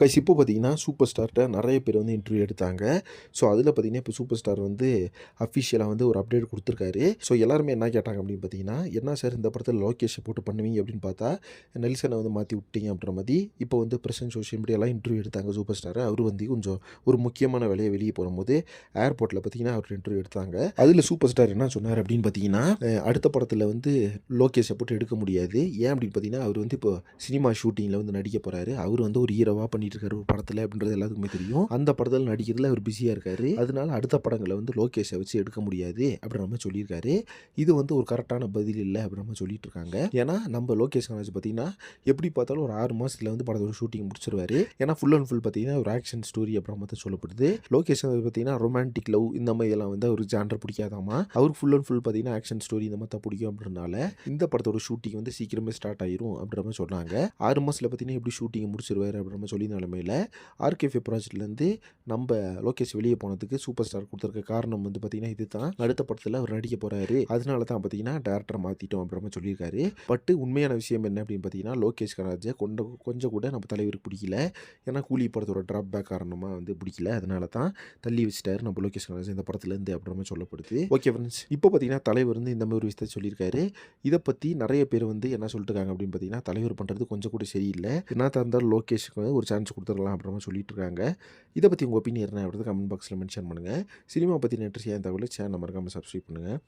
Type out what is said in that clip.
Guys இப்போ பார்த்தீங்கன்னா, super ஸ்டார்ட்ட நெறைய பேர் வந்து இன்டர்வியூ எடுத்தாங்க. ஸோ, அதில பார்த்தீங்கன்னா, இப்போ சூப்பர் ஸ்டார் வந்து அஃபிஷியலா வந்து ஒரு அப்டேட் குடுத்துருக்காரு. ஸோ, எல்லாருமே என்ன கேட்டாங்க அப்படின்னு பார்த்தீங்கன்னா, "என்ன சார் இந்த படத்தில லோகேஷ போட்டு பண்ணுவீங்க?" அப்படின்னு பார்த்தா, நெல்சன வந்து மாத்தி விட்டீங்க அப்படின்ற மாரி, இப்போ வந்து பிரசன்ட் சோசியல் மீடியாலாம் இன்டர்வியூ எடுத்தாங்க சூப்பர் ஸ்டார. அவரு வந்து கொஞ்சம் ஒரு முக்கியமான வேலையா வெளிய போகும்போது, ஏர்போர்ட்ல பார்த்தீங்கன்னா, அவர்ட்ட இன்டர்வியூ எடுத்தாங்க. அதில சூப்பர் ஸ்டார் என்ன சொன்னாரு அப்படின்னு பார்த்தீங்கன்னா, அடுத்த படத்தில வந்து லோகேஷ போட்டு எடுக்க முடியாது. ஏன் அப்படின்னு பார்த்தீங்கன்னா, அவரு வந்து இப்போ சினிமா ஷூட்டிங்ல வந்து நடிக்க போறாரு. அவரு வந்து ஒரு ஹீரோவா பண்ணிட்டு இருக்காரு ஒரு படத்துல அப்படின்றது எல்லாத்துக்குமே தெரியும். அந்த படத்துல நடிக்கிறதுல அவர் பிஸியா இருக்காரு. அதனால அடுத்த படங்கள வந்து லோகேஷ வச்சு எடுக்க முடியாது அப்படின்ற மாரி சொல்லியிருக்காரு. இது வந்து ஒரு கரெக்ட்டான பதில் இல்ல அப்படின்ற மாரி சொல்லிட்டு இருக்காங்க. ஏன்னா நம்ம லோகேஷ் கனகராஜ் பார்த்தீங்கன்னா, எப்படி பார்த்தாலும் ஒரு 6 மாசத்துல வந்து படத்தோட ஷூட்டிங் முடிச்சிருவாரு. ஏன்னா ஃபுல் அண்ட் ஃபுல் பார்த்தீங்கன்னா ஒரு ஆக்ஷன் ஸ்டோரி அப்படின்ற மாரி தான் சொல்லப்படுது. லோகேஷ் கனகராஜ் பார்த்தீங்கன்னா ரொமான்டிக் லவ் இந்த மாரி எல்லாம் வந்து அவருக்கு ஜான்ரா பிடிக்காதாமா. அவருக்கு ஃபுல் அண்ட் ஃபுல் பார்த்தீங்கன்னா ஆக்ஷன் ஸ்டோரி இந்த மாரி தான் பிடிக்கும் அப்படின்றனால இந்த படத்தோட ஷூட்டிங் வந்து சீக்கிரமே ஸ்டார்ட் ஆயிரும் அப்படின்ற மாரி சொல்றாங்க. 6 மாசத்துல பார்த்தீங்கன்னா எப்படி ஷூட்டிங் முடிச்சிருவாரு அப்படின்ற மாரி சொல்லி நிலைமையில ஆர்கேஎஃப் ப்ராஜெக்ட்லேருந்து நம்ம லோகேஷ் வெளியே போனதுக்கு சூப்பர் ஸ்டார் கொடுத்துருக்க காரணம் வந்து பார்த்தீங்கன்னா இதுதான். அடுத்த படத்தில் அவர் நடிக்க போறாரு. அதனால தான் பார்த்தீங்கன்னா டேரக்டரை மாற்றிட்டோம் அப்படின்ற மாதிரி சொல்லியிருக்காரு. பட் உண்மையான விஷயம் என்ன அப்படின்னு பார்த்தீங்கன்னா லோகேஷ் கனகராஜை கொஞ்சம் கூட நம்ம தலைவருக்கு பிடிக்கல. ஏன்னா கூலி படத்தோட ட்ராப் பேக் காரணமாக வந்து பிடிக்கல. அதனால தான் தள்ளி வச்சுட்டாரு நம்ம லோகேஷ் கனகராஜ் இந்த படத்துலேருந்து அப்படின்ற மாதிரி சொல்லப்படுது. ஓகே ஃப்ரெண்ட்ஸ், இப்போ பார்த்தீங்கன்னா தலைவர் வந்து இந்த மாதிரி ஒரு விஷயத்தை சொல்லியிருக்காரு. இதை பற்றி நிறைய பேர் வந்து என்ன சொல்லிட்டு இருக்காங்க அப்படின்னு பார்த்தீங்கன்னா தலைவர் பண்ணுறது கொஞ்சம் கூட சரியில்லை. என்ன இருந்தாலும் லோகேஷுக்கு வந்து ஒரு சான்ஸ் கொடுத்துடலாம் அப்படின்ற மாதிரி சொல்லிட்டு இருக்காங்க. இதை பற்றி உங்கள் ஒப்பீனியன் என்ன அப்படின்றத கமெண்ட் பாக்ஸில் மென்ஷன் பண்ணுங்கள். சினிமா பற்றி இன்ட்ரெஸ்டிங்கான தகவலை சேனல் மறக்காமல் சப்ஸ்கிரைப் பண்ணுங்கள்.